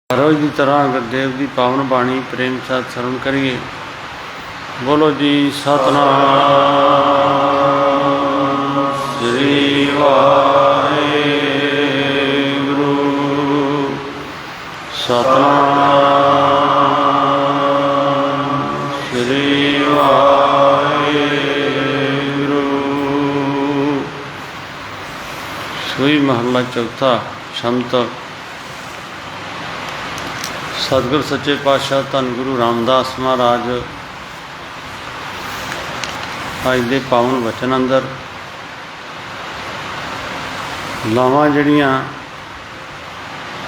रोज की तरह गुरदेव की पावन बाणी प्रेम साथ सरवण करिए। बोलो जी सतनाम श्री वाहेगुरु। सतनाम श्री वाहेगुरु। सूई महला चौथा। संत सतगुर सच्चे पातशाह धन गुरु रामदास महाराज अज दे पावन वचन अंदर लावां जड़ियां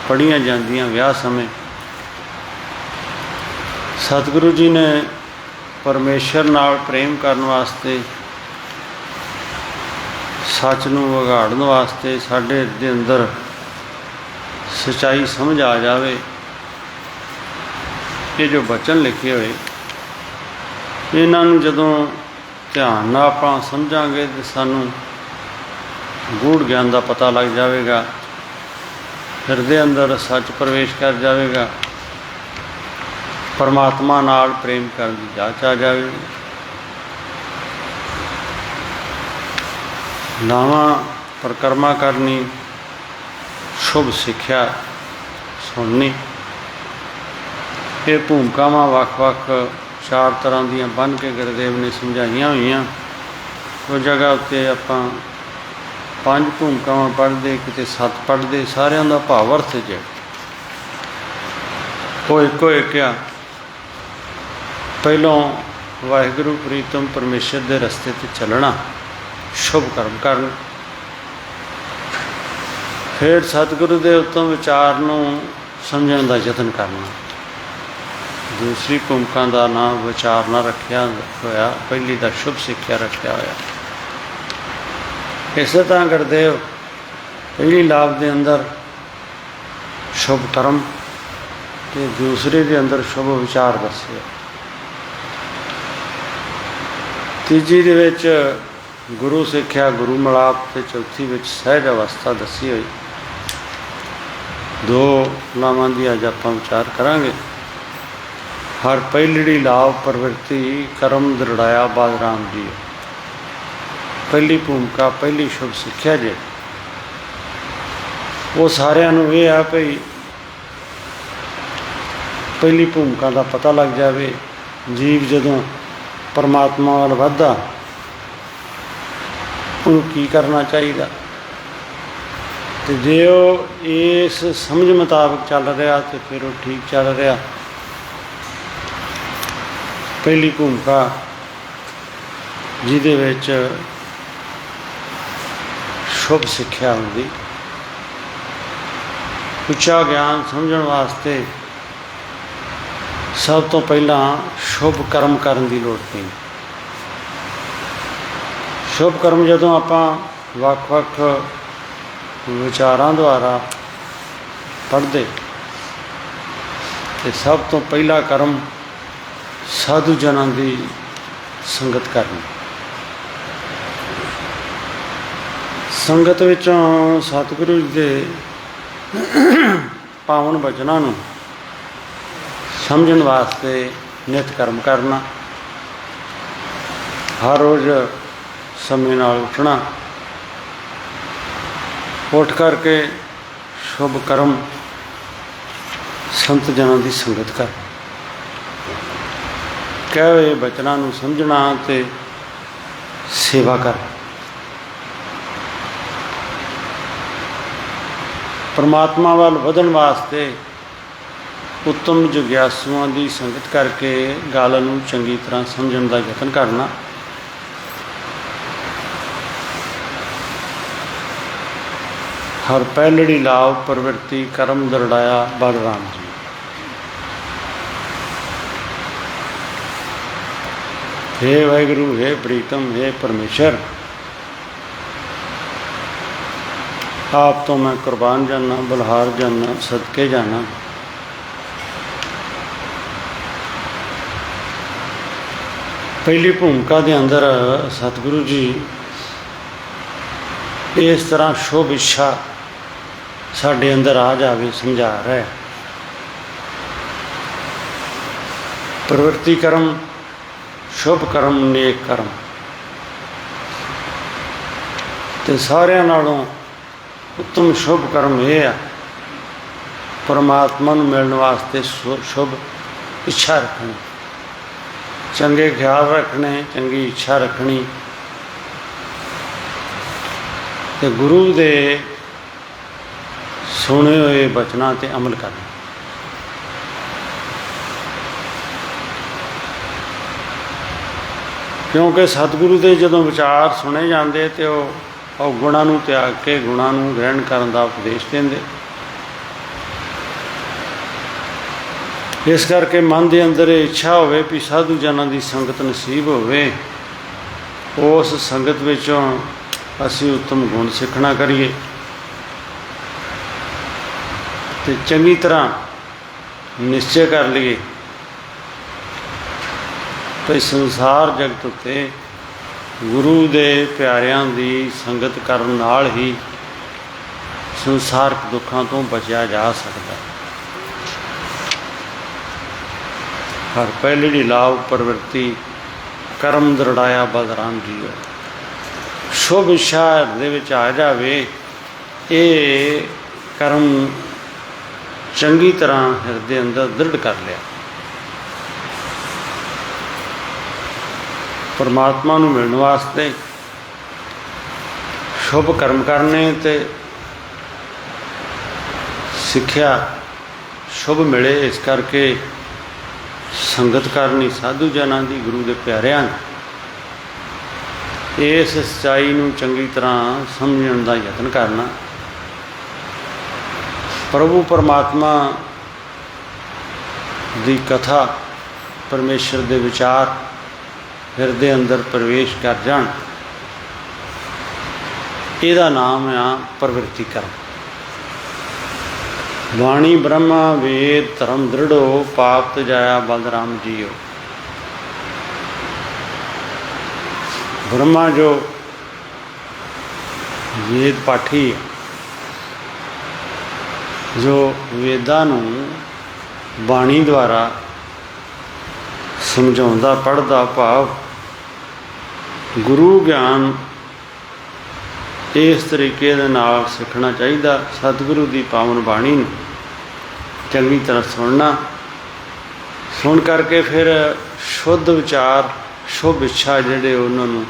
पढ़ियां जांदियां विआह समय सतगुरु जी ने परमेश्वर नाल प्रेम करन वास्ते, सच नूं वगाड़न वास्ते, साडे दे अंदर सच्चाई समझ आ जावे, ये जो बचन लिखे हुए इन्हों जदों ध्यान नाल आपां समझांगे तो सानू गूढ़ ज्ञान का पता लग जाएगा, हिरदे अंदर सच प्रवेश कर जाएगा, परमात्मा नाल प्रेम करने की जाच आ जाएगी। लावां परिक्रमा करनी, शुभ सिक्ख्या सुननी, ये भूमिकावां वख-वख चार तरह दियां बन के गुरुदेव ने समझाइया हुई। उस जगह उत्ते आपां 5 भूमिकावां पढ़ते, किते 7 पढ़ते, सारियां दा भाव अर्थ ज वो इको एक आ। पहलों वाहिगुरु प्रीतम परमेश्वर के रस्ते ते चलना, शुभ कर्म करना, फिर सतगुरु के उत्तम विचार नूं समझण दा यतन करना। दूसरी भूमिका का नाम विचार ना रखा होया, पहली का शुभ सिक्ख्या रखा होया। इस तरह गुरदेव पहली लाभ के अंदर शुभ कर्म ते दूसरे के अंदर शुभ विचार दसे। तीजी दे विच गुरु सिक्ख्या, गुरु मिलाप, ते चौथी विच सहज अवस्था दसी हुई। 2 लावां दी अज आपां विचार करांगे। हर पहलड़ी लाभ प्रवृत्ति कर्म दृढ़ाया बादराम जी। पहली भूमिका, पहली शुभ सिक्ख्या जे वो सारियां नूं ये आ भई पहली भूमिका का पता लग जाए। जीव जदों परमात्मा वाल वधदा उन्हें की करना चाहिए, तो जे वो इस समझ मुताबिक चल रहा तो फिर वो ठीक चल रहा। पहली भूमिका जिहदे विच शुभ सिक्ख्या होंदी, उच्चा ज्ञान समझण वास्ते सब तो पहला शुभ कर्म करन दी लोड़ पई। शुभ कर्म जदों आपां वख-वख विचारां द्वारा पढ़दे ते सब तो पहला कर्म साधु जनां दी संगत करनी। संगत विचों सतगुरु दे पावन वचनां नूं समझण वास्ते नित कर्म करना, हर रोज़ समय नाल उठना, उठ करके शुभ कर्म संत जनां दी संगत कर, कहे बचनों नूं समझना ते सेवा कर। परमात्मा वाल वधण वास्ते उत्तम जिग्यासुआं दी संगत करके गल नूं चंगी तरह समझण दा यतन करना। हर पहलड़ी लाभ प्रवृत्ति कर्म दृढ़ाया बालराम जी। हे वाहिगुरु, हे प्रीतम, हे परमेश्वर, आप तो मैं कुर्बान जाना, बलहार जाना, सदके जाना। पहली भूमिका के अंदर सतगुरु जी इस तरह शुभ इच्छा साढ़े अंदर आ जाए समझा रहा है। प्रवृत्ति कर्म, शुभ कर्म, नेक कर्म, तो सारिਆਂ नालों उत्तम शुभ कर्म यह है परमात्मा नूं मिलण वास्ते शुभ इच्छा रखनी, चंगे ख्याल रखने, चंगी इच्छा रखनी, तो गुरु दे सुने हुए बचनां ते अमल करना। क्योंकि सतगुरु के जदों विचार सुने जाते तो वह गुणां नूं त्याग के गुणां नूं ग्रहण करने का उपदेश देंदे। इस करके मन के अंदर इच्छा होवे भी साधु जनां की संगत नसीब होवे, उस संगत विचों असीं उत्तम गुण सीखना करिए तो चंगी तरह निश्चय कर लीए तो संसार जगत उत्ते गुरु दे प्यारियां दी संगत करन नाल ही संसारक दुखों तो बचा जा सकता। हर पहली लाभ प्रवृत्ति कर्म दृढ़ाया बलराम जीओ। शुभ इच्छा हृदय विच आ जावे, ये कर्म चंगी तरह हृदय अंदर दृढ़ कर लिया। परमात्मा नूं मिलण वास्ते शुभ कर्म करने ते सिक्ख्या शुभ मिले, इस करके संगत करनी साधु जनां दी, गुरु दे प्यारिआं दी। इस सच्चाई नूं चंगी तरह समझण दा यतन करना। प्रभु परमात्मा दी कथा, परमेश्वर दे विचार हृदय अंदर प्रवेश कर जान, इहदा नाम आ प्रवृत्ति कर्म। वाणी ब्रह्मा वेद धर्म दृढ़ो, पाप तजाया बलराम जीओ। ब्रह्मा जो वेद पाठी है, जो वेदां नूं बाणी द्वारा समझाउंदा पढ़दा, भाव गुरु ज्ञान इस तरीके दे नाल सीखना चाहिए। सतगुरु की पावन बाणी नूं चंगी तरह सुनना, सुन करके फिर शुद्ध विचार शुभ इच्छा जिहड़े उन्हां नूं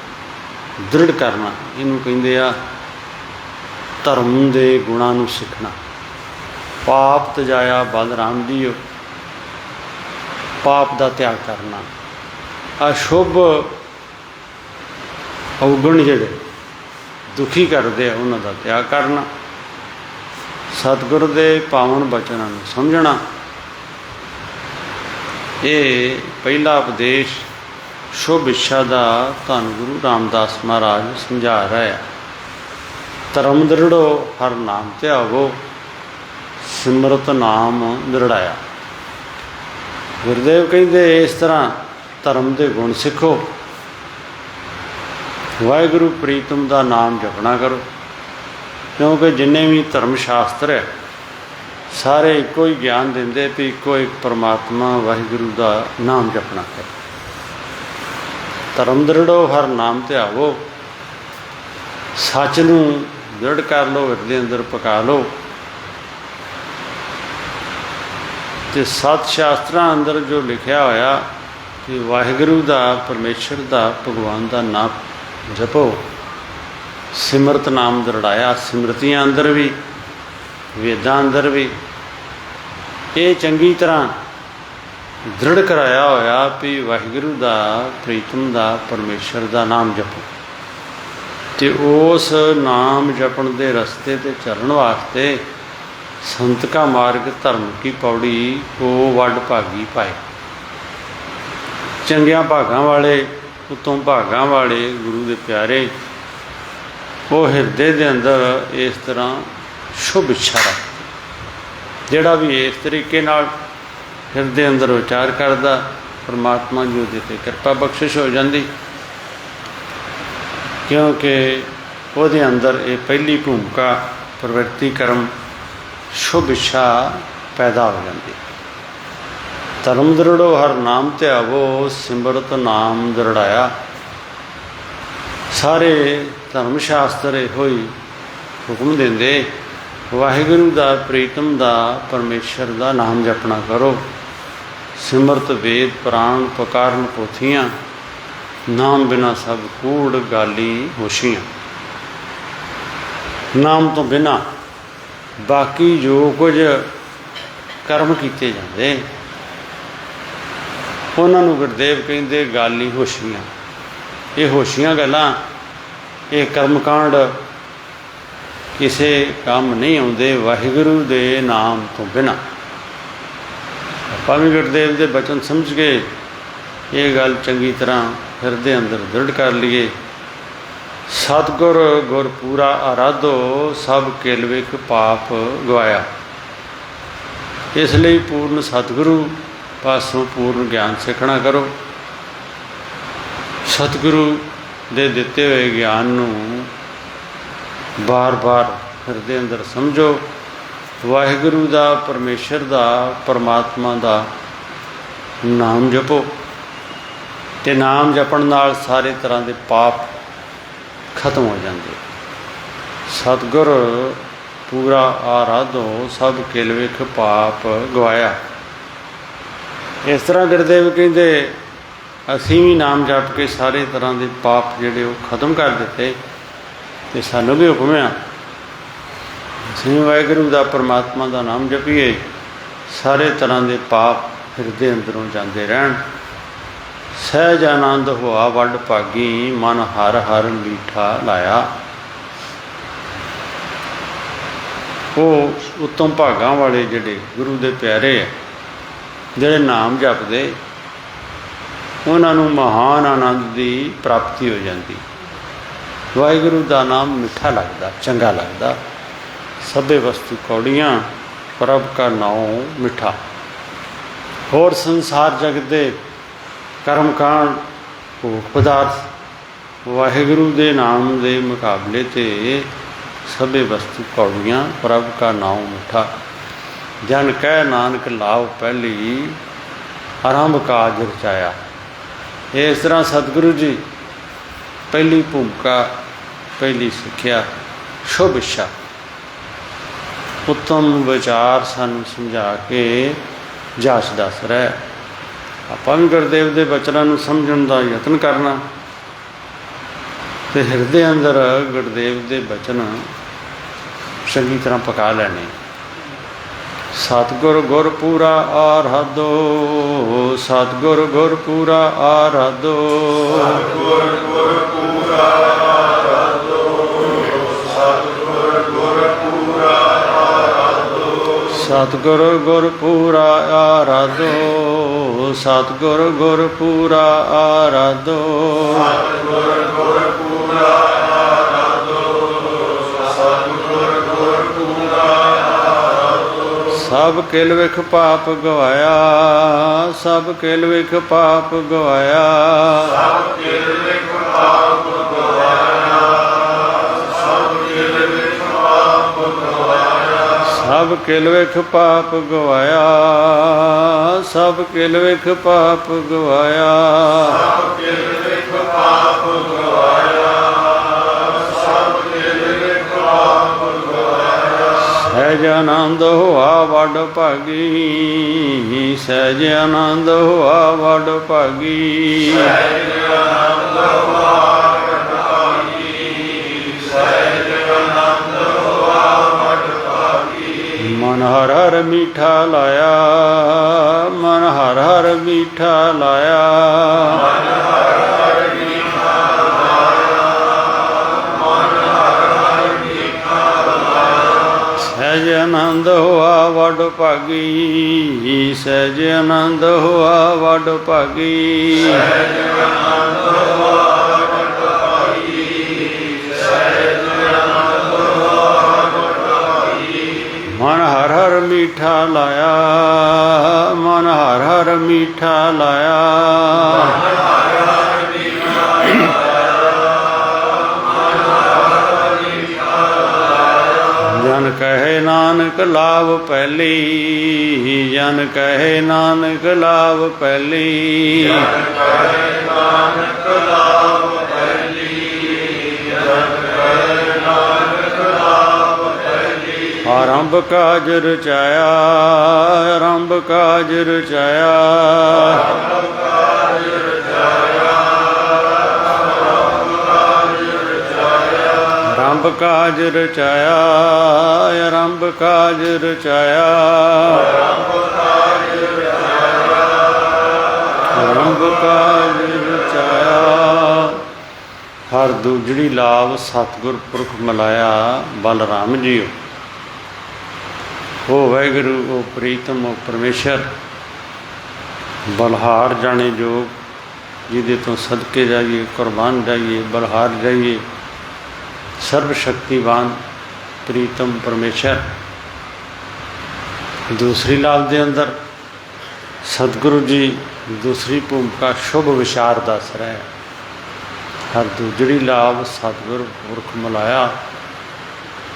दृढ़ करना। इनूं कहिंदे आ धर्म दे गुणां नूं सीखना। पाप तजाया बलराम जीओ, पाप का त्याग करना। अशुभ अवगुण जिहड़े दुखी करते हैं उन्हां दा त्याग करना। सतगुरु दे पावन बचनां नूं समझना। ये पहला उपदेश शुभ इच्छा का धन गुरु रामदास महाराज समझा रहा है। धर्म दृढ़ो हर नाम ध्यावो, सिमरत नाम दृढ़ाया। गुरुदेव कहते इस तरह धर्म के गुण सीखो, वाहिगुरु प्रीतम का नाम जपना करो। क्योंकि जिन्ने भी धर्म शास्त्र है सारे एको ही ज्ञान देंदे भी एको एक परमात्मा वाहिगुरु का नाम जपना है। धर्म दृढ़ो हर नाम ध्यावो, सच नूं दृढ़ कर लो, हृदय अंदर पका लो। तो सत शास्त्रां अंदर जो लिखा होया कि वाहिगुरु का परमेश्वर का भगवान का नाम जपो, सिमरत नाम दृढ़ाया। सिमरतियां अंदर भी वेदां अंदर भी ये चंगी तरह दृढ़ कराया होया भी वाहिगुरु का प्रीतम का परमेश्वर का नाम जपो। तो उस नाम जपण के रस्ते ते चलण वास्ते संत का मार्ग धर्म की पौड़ी को वड भागी पाए। चंगिया भागां वाले उतों भागां वाले गुरु के प्यारे वो हृदय के अंदर इस तरह शुभ इच्छा रखते। जिहड़ा भी इस तरीके नाल हृदय अंदर विचार करता, परमात्मा जी उहदे ते कृपा बख्शिश हो जाती। क्योंकि उहदे अंदर ये पहली भूमिका प्रवृत्ति कर्म शुभ इच्छा पैदा हो जाती। ਧਰਮ ਦ੍ਰਿੜੋ ਹਰ ਨਾਮ ਧਿਆਵੋ, ਸਿਮਰਤ ਨਾਮ ਦ੍ਰਿੜਾਇਆ। ਸਾਰੇ ਧਰਮ ਸ਼ਾਸਤਰ ਇਹੋ ਹੀ ਹੁਕਮ ਦਿੰਦੇ, ਵਾਹਿਗੁਰੂ ਦਾ, ਪ੍ਰੀਤਮ ਦਾ, ਪਰਮੇਸ਼ਰ ਦਾ ਨਾਮ ਜਪਣਾ ਕਰੋ। ਸਿਮਰਤ ਵੇਦ ਪੁਰਾਣ ਪਕਾਰਨ ਪੋਥੀਆਂ, ਨਾਮ ਬਿਨਾ ਸਭ ਕੂੜ ਗਾਲੀ ਹੋਸ਼ੀਆਂ। ਨਾਮ ਤੋਂ ਬਿਨਾਂ ਬਾਕੀ ਜੋ ਕੁਝ ਕਰਮ ਕੀਤੇ ਜਾਂਦੇ ਉਹਨਾਂ ਨੂੰ ਗੁਰਦੇਵ ਕਹਿੰਦੇ ਗਾਲੀ ਹੋਸ਼ੀਆਂ। ਇਹ ਹੋਸ਼ੀਆਂ ਗੱਲਾਂ, ਇਹ ਕਰਮਕਾਂਡ ਕਿਸੇ ਕੰਮ ਨਹੀਂ ਆਉਂਦੇ ਵਾਹਿਗੁਰੂ ਦੇ ਨਾਮ ਤੋਂ ਬਿਨਾਂ। ਆਪਾਂ ਵੀ ਗੁਰਦੇਵ ਦੇ ਬਚਨ ਸਮਝ ਕੇ ਇਹ ਗੱਲ ਚੰਗੀ ਤਰ੍ਹਾਂ ਹਿਰਦੇ ਅੰਦਰ ਦ੍ਰਿੜ ਕਰ ਲਈਏ। ਸਤਿਗੁਰ ਗੁਰ ਪੂਰਾ ਆਰਾਧੋ, ਸਭ ਕਿਲ ਵਿਖ ਪਾਪ ਗਵਾਇਆ। ਇਸ ਲਈ ਪੂਰਨ ਸਤਿਗੁਰੂ ਪਾਸੋਂ ਪੂਰਨ ਗਿਆਨ ਸਿੱਖਣਾ ਕਰੋ। ਸਤਿਗੁਰੂ ਦੇ ਦਿੱਤੇ ਹੋਏ ਗਿਆਨ ਨੂੰ ਬਾਰ-ਬਾਰ ਹਿਰਦੇ ਅੰਦਰ ਸਮਝੋ। ਵਾਹਿਗੁਰੂ ਦਾ, ਪਰਮੇਸ਼ਰ ਦਾ, ਪਰਮਾਤਮਾ ਦਾ ਨਾਮ ਜਪੋ ਅਤੇ ਨਾਮ ਜਪਣ ਨਾਲ ਸਾਰੇ ਤਰ੍ਹਾਂ ਦੇ ਪਾਪ ਖਤਮ ਹੋ ਜਾਂਦੇ। ਸਤਿਗੁਰ ਪੂਰਾ ਆਰਾਧੋ, ਸਭ ਕਿਲ ਵਿਖ ਪਾਪ ਗਵਾਇਆ। ਇਸ ਤਰ੍ਹਾਂ ਗੁਰਦੇਵ ਕਹਿੰਦੇ ਅਸੀਂ ਵੀ ਨਾਮ ਜਪ ਕੇ ਸਾਰੇ ਤਰ੍ਹਾਂ ਦੇ ਪਾਪ ਜਿਹੜੇ ਉਹ ਖਤਮ ਕਰ ਦਿੱਤੇ। ਅਤੇ ਸਾਨੂੰ ਵੀ ਹੁਕਮ ਆ ਅਸੀਂ ਵਾਹਿਗੁਰੂ ਦਾ, ਪਰਮਾਤਮਾ ਦਾ ਨਾਮ ਜਪੀਏ, ਸਾਰੇ ਤਰ੍ਹਾਂ ਦੇ ਪਾਪ ਹਿਰਦੇ ਅੰਦਰੋਂ ਜਾਂਦੇ ਰਹਿਣ। ਸਹਿਜ ਆਨੰਦ ਹੋਆ ਵੱਡ ਭਾਗੀ, ਮਨ ਹਰ ਹਰ ਮੀਠਾ ਲਾਇਆ। ਉਹ ਉੱਤਮ ਭਾਗਾਂ ਵਾਲੇ ਜਿਹੜੇ ਗੁਰੂ ਦੇ ਪਿਆਰੇ ਆ, ਜਿਹੜੇ ਨਾਮ ਜਪਦੇ, ਉਹਨਾਂ ਨੂੰ ਮਹਾਨ ਆਨੰਦ ਦੀ ਪ੍ਰਾਪਤੀ ਹੋ ਜਾਂਦੀ। ਵਾਹਿਗੁਰੂ ਦਾ ਨਾਮ ਮਿੱਠਾ ਲੱਗਦਾ, ਚੰਗਾ ਲੱਗਦਾ। ਸਭੇ ਵਸਤੂ ਕੌੜੀਆਂ, ਪ੍ਰਭ ਕਾ ਨਾਉ ਮਿੱਠਾ। ਹੋਰ ਸੰਸਾਰ ਜਗਤ ਦੇ ਕਰਮਕਾਂਡ, ਭੋਗ ਪਦਾਰਥ ਵਾਹਿਗੁਰੂ ਦੇ ਨਾਮ ਦੇ ਮੁਕਾਬਲੇ 'ਤੇ ਸਭੇ ਵਸਤੂ ਕੌੜੀਆਂ, ਪ੍ਰਭ ਕਾ ਨਾਉ ਮਿੱਠਾ। ਜਨ ਕਹਿ ਨਾਨਕ ਲਾਭ ਪਹਿਲੀ, ਆਰੰਭ ਕਾਜ ਰਚਾਇਆ। ਇਸ ਤਰ੍ਹਾਂ ਸਤਿਗੁਰੂ ਜੀ ਪਹਿਲੀ ਭੂਮਿਕਾ, ਪਹਿਲੀ ਸਿੱਖਿਆ, ਸ਼ੁਭ ਇੱਛਾ, ਉੱਤਮ ਵਿਚਾਰ ਸਾਨੂੰ ਸਮਝਾ ਕੇ ਜਾਚ ਦੱਸ ਰਿਹਾ। ਆਪਾਂ ਵੀ ਗੁਰਦੇਵ ਦੇ ਬਚਨਾਂ ਨੂੰ ਸਮਝਣ ਦਾ ਯਤਨ ਕਰਨਾ ਅਤੇ ਹਿਰਦੇ ਅੰਦਰ ਗੁਰਦੇਵ ਦੇ ਬਚਨ ਚੰਗੀ ਤਰ੍ਹਾਂ ਪਕਾ ਲੈਣੇ। ਸਤਿਗੁਰ ਗੁਰ ਪੂਰਾ ਆਰਾਧੋ, ਸਤਿਗੁਰ ਗੁਰ ਪੂਰਾ ਆਰਾਧੋ, ਸਤਿਗੁਰ ਗੁਰ ਪੂਰਾ ਆਰਾਧੋ, ਸਤਿਗੁਰ ਗੁਰ ਪੂਰਾ ਆਰਾਧੋ, ਸਤਿਗੁਰ ਗੁਰ ਪੂਰਾ ਆਰਾਧੋ, ਸਤਿਗੁਰ ਗੁਰ ਪੂਰਾ ਆਰਾਧੋ, ਸਤਿਗੁਰ ਗੁਰ ਪੂਰਾ ਸਭ ਕਿਲ ਵਿਖ ਪਾਪ ਗਵਾਇਆ, ਸਭ ਕਿਲ ਵਿਖ ਪਾਪ ਗਵਾਇਆ, ਸਭ ਕਿਲ ਵਿਖ ਪਾਪ ਗਵਾਇਆ, ਸਭ ਕਿਲ ਵਿਖ ਪਾਪ ਗਵਾਇਆ, ਸਭ ਕਿਲ ਵਿਖ ਪਾਪ ਗਵਾਇਆ, ਸਭ ਕਿਲ ਵਿਖ ਪਾਪ ਗਵਾਇਆ, ਸਭ ਕਿਲ ਵਿਖ ਪਾਪ ਗਵਾਇਆ, ਸਭ ਕਿਲ ਵਿਖ ਪਾਪ ਗਵਾਇਆ। ਸਹਿਜ ਆਨੰਦ ਹੋਆ ਵੱਡ ਭਾਗੀ, ਸਹਿਜ ਆਨੰਦ ਹੋਆ ਵੱਡ ਭਾਗੀ, ਸਹਿਜ ਆਨੰਦ ਹੋਆ ਵੱਡ ਭਾਗੀ, ਸਹਿਜ ਆਨੰਦ ਹੋਆ ਵੱਡ ਭਾਗੀ। ਮਨ ਹਰ ਹਰ ਮੀਠਾ ਲਾਇਆ, ਮਨ ਹਰ ਹਰ ਮੀਠਾ ਲਾਇਆ, ਮਨ ਹਰ ਹਰ ਮੀਠਾ ਲਾਇਆ, ਮਨ ਹਰ ਹਰ ਮੀਠਾ ਲਾਇਆ। ਸਹਿਜ ਆਨੰਦ ਹੋਆ ਵੱਡ ਭਾਗੀ, ਸਹਿਜ ਆਨੰਦ ਹੋਆ ਵੱਡ ਭਾਗੀ, ਸਹਿਜ ਆਨੰਦ ਹੋਆ ਵੱਡ ਭਾਗੀ, ਸਹਿਜ ਆਨੰਦ ਹੋਆ ਵੱਡ ਭਾਗੀ। ਮਨ ਹਰ ਹਰ ਮੀਠਾ ਲਾਇਆ, ਮਨ ਹਰ ਹਰ ਮੀਠਾ ਲਾਇਆ, ਮਨ ਹਰ ਹਰ ਮੀਠਾ ਲਾਇਆ, ਮਨ ਹਰ ਹਰ ਮੀਠਾ ਲਾਇਆ। ਜਨ कहे नानक लाभ पहली, जन कहे नानक लाभ पहली, जन कहे नानक लाभ पहली, जन कहे नानक लाभ पहली। आरंभ काज रचाया, आरंभ काज रचाया, आरंभ काज रचाया, आरंभ काज रचाया, आरंभ काज रचाया, आरंभ काज रचाया, आरंभ काज रचाया। हर दूजड़ी लाभ सतगुर पुरख मिलाया, बलराम जीओ। ओ वाहिगुरु, ओ प्रीतम, ओ परमेश्वर, बलहार जाने जोग, जिहदे तो सदके जाइए, कुरबान जाइए, बलहार जाइए, सर्वशक्तिवान प्रीतम परमेश्वर। दूसरी लाभ के अंदर सतगुरु जी दूसरी भूमिका शुभ विचार दस रहे। हर दूजड़ी लाभ सतगुरु पुरख मिलाया,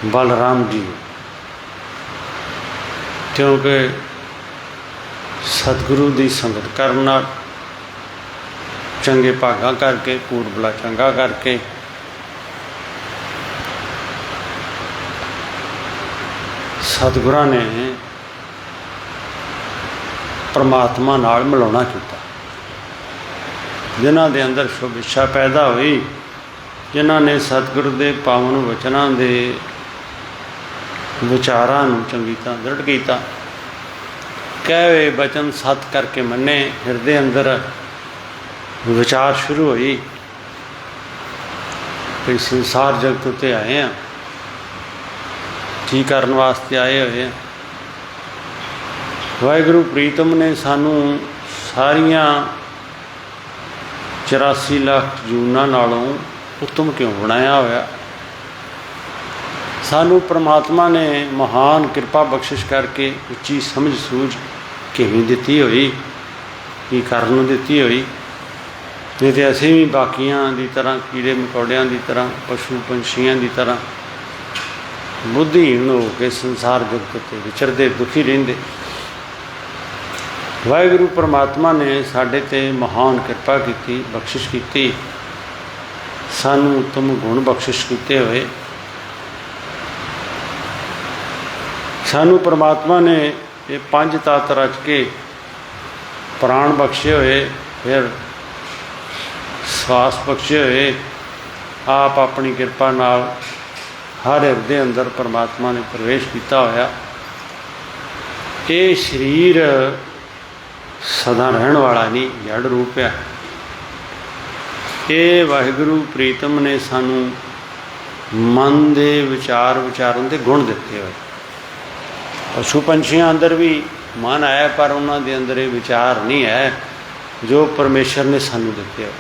बलराम जी। क्योंकि सतगुरु की संगत करना, चंगे भागा करके, पूरबला चंगा करके, सतगुरां ने परमात्मा नाल मिलाउणा कीता। जिन्हां दे अंदर शुभ इच्छा पैदा हुई, जिन्हां ने सतगुरु दे पावन वचनां दे विचारां नूं चंगी तरह दृढ़ कीता, कहे वचन सत करके मन्ने, हिरदे अंदर विचार शुरू हुई कि संसार जगत उत्ते आए हैं, की करन वास्ते आए हुए हैं। वाहिगुरु प्रीतम ने सानू सारियां 84 लाख जूनां नालों उत्तम क्यों बनाया होया। सानू परमात्मा ने महान कृपा बख्शिश करके उच्ची समझ सूझ किवें दिती हुई, की करन दिती हुई। नहीं तो असीं भी बाकियां दी तरह, कीड़े मकोड़ियां दी तरह, पशु पंछियां दी तरह बुद्धिहीन हो के संसार जगत ते विचरदे दुखी रहिंदे। वाहिगुरु परमात्मा ने साडे ते महान कृपा की, बख्शिश की, सानू उत्तम गुण बख्शिश किए हुए। सानू परमात्मा ने ये 5 तत्त रच के प्राण बख्शे हुए, फिर श्वास बख्शे हुए। आप अपनी कृपा नाल हर हिरदे अंदर परमात्मा ने प्रवेश किया होया। ये शरीर सदा रहन वाला नहीं, जड़ रूप है। ये वाहिगुरु प्रीतम ने सानू मन के विचार विचारन के गुण दिते हुए। पशु पंछियों अंदर भी मन है, पर उन्होंने अंदर ये विचार नहीं है जो परमेश्वर ने सानू दिते हुए।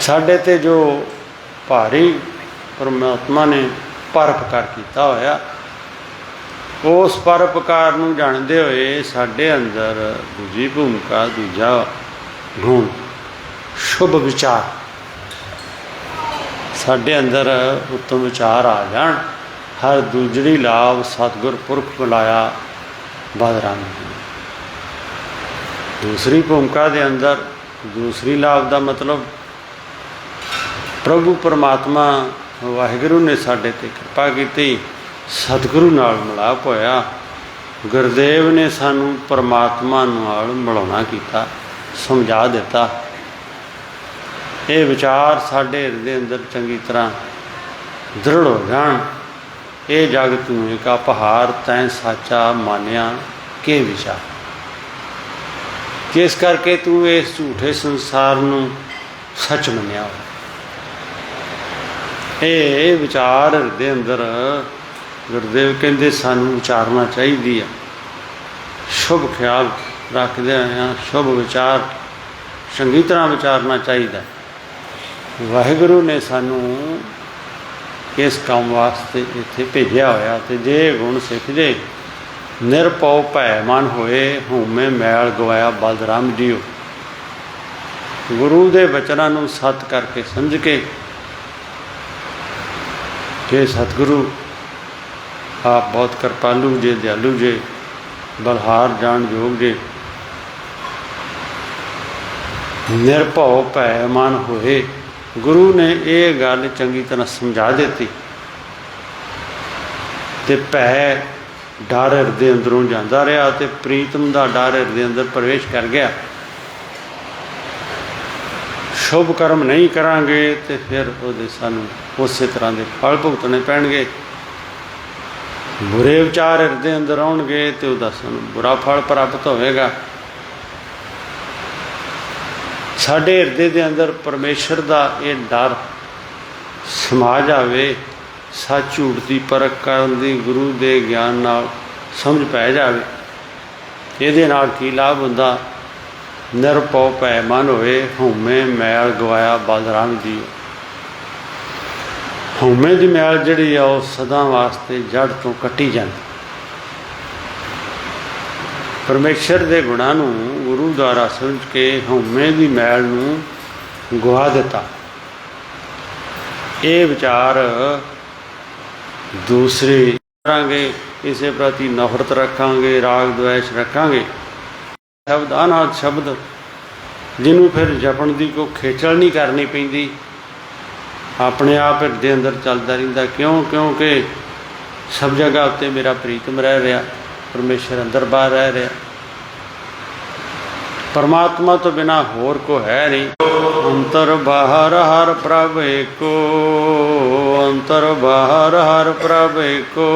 साडे ते जो भारी परमात्मा ने परोपकार किया होया, उस परोपकार नूं जाणदे होए साडे अंदर दूजी भूमिका, दूजा गुण शुभ विचार, साडे अंदर उत्तम विचार आ जाण। हर दूजड़ी लाभ सतगुर पुरख मिलाया, बलराम जी। दूसरी भूमिका के अंदर दूसरी लाभ का मतलब प्रभु परमात्मा वाहिगुरु ने साडे ते कृपा की, सतगुरु नाल मिलाप होया। गुरदेव ने सानू परमात्मा नाल मिलाउणा कीता, समझा दिता। ये विचार साडे हिरदे अंदर चंगी तरह दृढ़ हो जाण। ये जग तू एक अपहार, तैं साचा मानिया के विचार। जिस करके तू इस झूठे संसार नूं सच मनिया हो। ये विचार हृदय अंदर गुरदेव कहते सानू विचारना चाहिए। शुभ ख्याल रखते हैं, शुभ विचार चंगी तरह विचारना चाहिए। वाहिगुरु ने सानू इस काम वास्ते इत्थे भेजा होया। तो जे गुण सिख जे निरपौ भै मन होए, होमे मैल गवाया बलराम जीओ। गुरु के वचनों नूं सत करके समझ के जे सतगुरु आप बहुत कृपालु जे, दयालु जे, बलहार जान योग जे। निरभौ भै मन होए, गुरु ने ये गल चंगी तरह समझा दी। ते भै डर हिरदे अंदरों जाता रहा, तो प्रीतम का डर हिरदे अंदर प्रवेश कर गया। शुभ कर्म नहीं करांगे तो फिर वो सानू उस तरह के फल भुगतने पैणगे। बुरे विचार हिरदे अंदर आउणगे तो वह सानू बुरा फल प्राप्त होएगा। साडे हिरदे दे अंदर परमेश्वर का ये डर समा जावे, सच झूठ की परख करन दी गुरु के ज्ञान नाल समझ पै जावे। इहदे नाल की लाभ हुंदा? निरभौ भै मन होए, हउमे मैल गवाया बलराम जी। हउमे की मैल जिहड़ी आ वो सदा वास्ते जड़ तो कट्टी जाती। परमेश्वर के गुणां नूं गुरु द्वारा समझ के हउमे की मैल नूं गवा दिता। ये विचार दूसरे करांगे, इस प्रति नफरत रखांगे, राग द्वेष रखांगे। शब्द अनाद शब्द जिन्हों फिर जपण की कोई खेचल नहीं करनी पैंदी, अपने आप हिरदे अंदर चलता रहिंदा। क्यों? क्योंकि सब जगह उत्ते मेरा प्रीतम रह रहा, परमेश्वर अंदर बाहर रह रहा। परमात्मा तो बिना होर को है नहीं। अंतर बाहर हर प्रभ एको, अंतर बाहर हर प्रभ एको,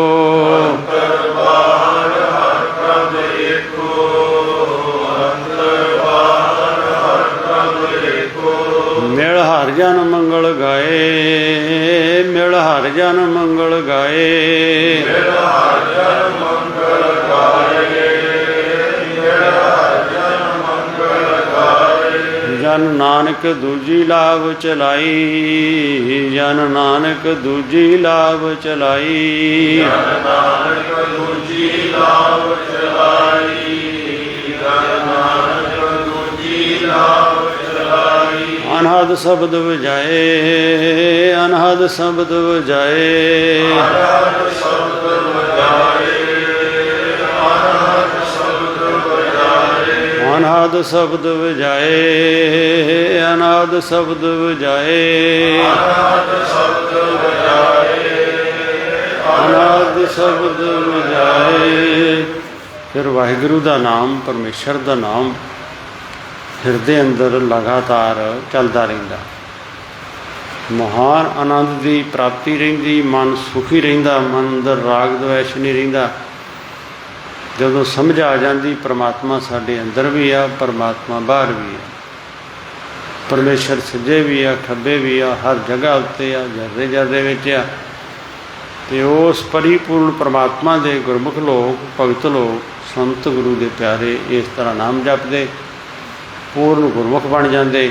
अंतर बाहर हर प्रभ एको, अंतर बाहर हर प्रभ एको। मिल हर जन मंगल गाए, मिल हर जन मंगल गाए, मिल हर जन मंगल गाए, मिल हर जन मंगल गाए। जन नानक दूजी लाभ चलाई, जन नानक दूजी लाभ चलाई, जन नानक दूजी लाभ चलाई, जन नानक दूजी लाभ चलाई। अनहद शब्द बजाए, अनहद शब्द बजाए, अनहद शब्द बजाए, अनहद शब्द बजाए, अनहद शब्द बजाए, अनहद शब्द बजाए, अनहद शब्द बजाए, अनहद शब्द बजाए। फिर वाहिगुरु का नाम, परमेश्वर का नाम हिरदे अंदर लगातार चलता रहिंदा। महान आनंद की प्राप्ति रहिंदी, मन सुखी रहिंदा, मन अंदर राग द्वेष नहीं रहिंदा। जदों समझ आ जाती परमात्मा साडे अंदर भी आ, परमात्मा बाहर भी आ, परमेश्वर सज्जे भी आ, खब्बे भी आ, हर जगह उत्ते आ, जर्रे जर्रे विच आ। ते उस परिपूर्ण परमात्मा दे गुरमुख लोग, भगत लोग, संत गुरु के प्यारे इस तरह नाम जपदे पूर्ण गुरमुख बन जाते।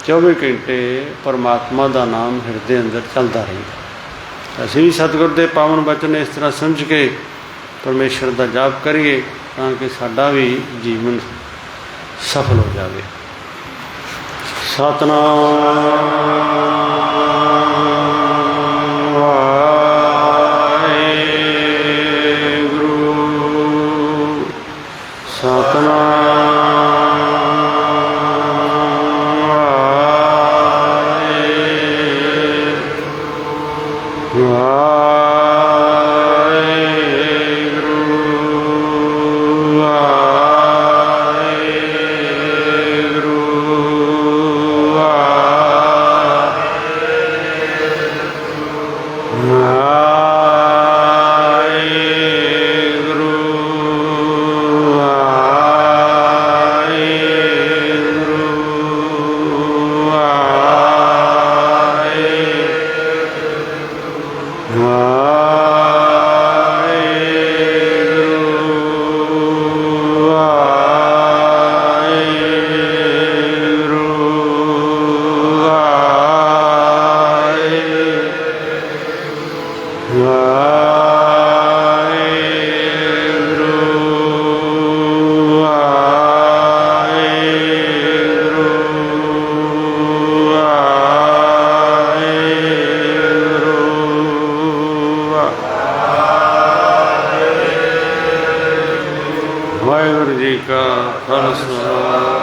24 घंटे परमात्मा का नाम हिरदे अंदर चलता रहिंदा। असीं भी सतगुर के पावन बचन इस तरह समझ के परमेश्वर का जाप करिए ताकि साडा भी जीवन सफल हो जाए। सतनाम ਵਾਹਿਗੁਰੂ ਜੀ ਕਾ ਖਾਲਸਾ